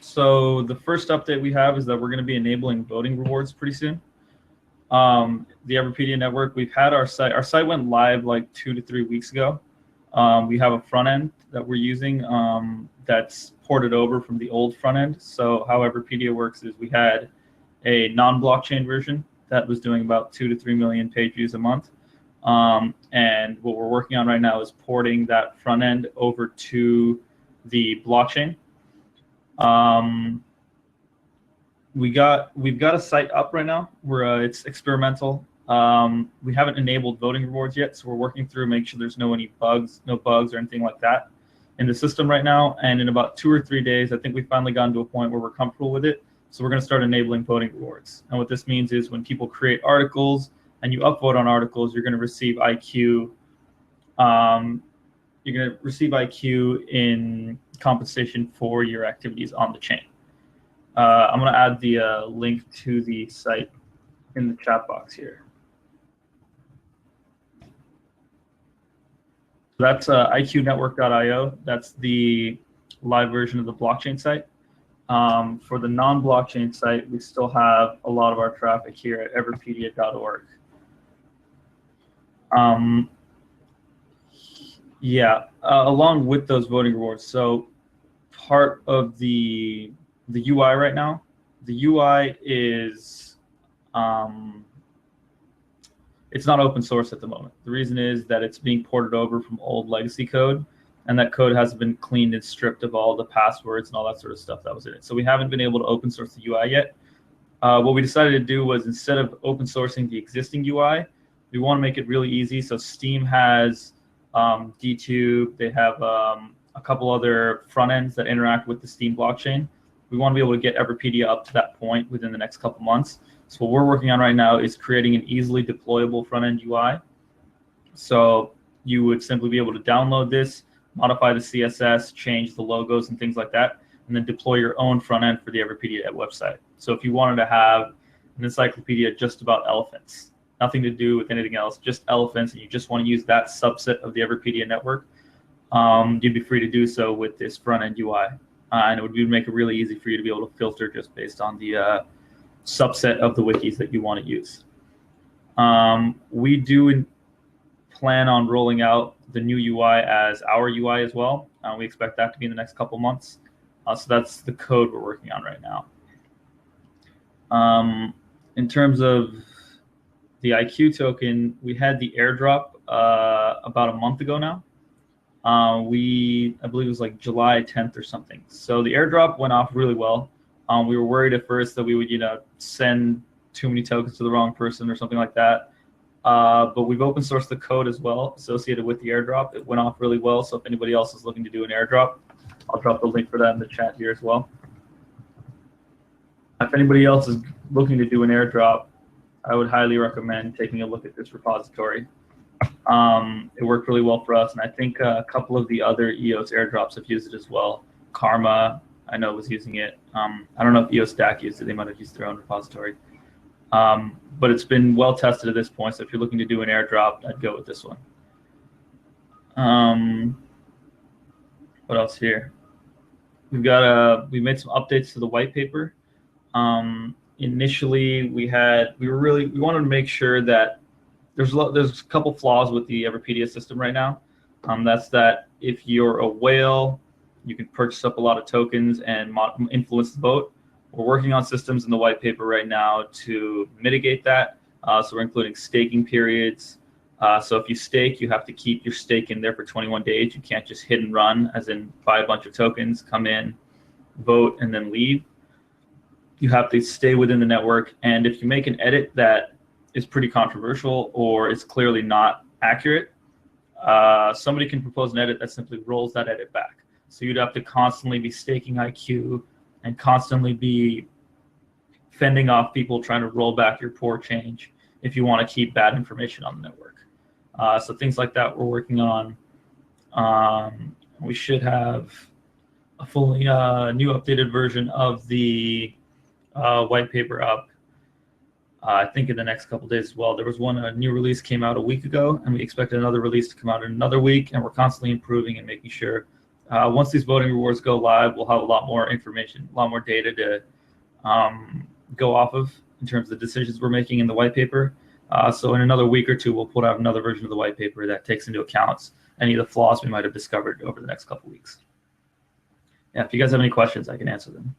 So the first update we have is that we're going to be enabling voting rewards pretty soon. The Everipedia network, we've had our site went live like 2 to 3 weeks ago. We have a front end that we're using that's ported over from the old front end. So how Everipedia works is we had a non-blockchain version that was doing about 2 to 3 million page views a month. And what we're working on right now is porting that front end over to the blockchain. We've got a site up right now where it's experimental. We haven't enabled voting rewards yet, so we're working through make sure there's no bugs or anything like that in the system right now. And in about 2 or 3 days, I think we've finally gotten to a point where we're comfortable with it. So we're going to start enabling voting rewards. And what this means is when people create articles and you upvote on articles, you're going to receive IQ. You're going to receive IQ in compensation for your activities on the chain. I'm going to add the link to the site in the chat box here. So that's iqnetwork.io. That's the live version of the blockchain site. For the non-blockchain site, we still have a lot of our traffic here at everipedia.org. Along with those voting rewards. So part of the UI right now, the UI is it's not open source at the moment. The reason is that it's being ported over from old legacy code, and that code hasn't been cleaned and stripped of all the passwords and all that sort of stuff that was in it. So we haven't been able to open source the UI yet. What we decided to do was instead of open sourcing the existing UI, we want to make it really easy. So Steam has DTube. They have a couple other front ends that interact with the Steam blockchain. We want to be able to get Everipedia up to that point within the next couple months. So what we're working on right now is creating an easily deployable front-end UI. So you would simply be able to download this, modify the CSS, change the logos and things like that, and then deploy your own front-end for the Everipedia website. So if you wanted to have an encyclopedia just about elephants, nothing to do with anything else, just elephants, and you just want to use that subset of the Everipedia network, you'd be free to do so with this front-end UI. And it would make it really easy for you to be able to filter just based on the subset of the wikis that you want to use. We do plan on rolling out the new UI as our UI as well. We expect that to be in the next couple months. So that's the code we're working on right now. In terms of the IQ token, we had the airdrop about a month ago now. I believe it was like July 10th or something. So the airdrop went off really well. We were worried at first that we would, send too many tokens to the wrong person or something like that. But we've open sourced the code as well associated with the airdrop. It went off really well. So if anybody else is looking to do an airdrop, I'll drop the link for that in the chat here as well. If anybody else is looking to do an airdrop, I would highly recommend taking a look at this repository. It worked really well for us, and I think a couple of the other EOS airdrops have used it as well. Karma, I know, was using it. I don't know if EOS DAC used it. They might have used their own repository. But it's been well tested at this point, so if you're looking to do an airdrop, I'd go with this one. What else here? We made some updates to the white paper. Initially, we wanted to make sure that there's a couple flaws with the Everipedia system right now. That's that if you're a whale, you can purchase up a lot of tokens and influence the vote. We're working on systems in the white paper right now to mitigate that. So we're including staking periods. So if you stake, you have to keep your stake in there for 21 days. You can't just hit and run, as in buy a bunch of tokens, come in, vote, and then leave. You have to stay within the network. And if you make an edit that is pretty controversial or is clearly not accurate, somebody can propose an edit that simply rolls that edit back. So you'd have to constantly be staking IQ and constantly be fending off people trying to roll back your poor change if you want to keep bad information on the network. So things like that we're working on. We should have a fully new updated version of the white paper up, I think in the next couple days as well. There was a new release came out a week ago, and we expect another release to come out in another week, and we're constantly improving and making sure Once these voting rewards go live, we'll have a lot more information, a lot more data to go off of in terms of the decisions we're making in the white paper. So in another week or two, we'll put out another version of the white paper that takes into account any of the flaws we might have discovered over the next couple of weeks. Yeah, if you guys have any questions, I can answer them.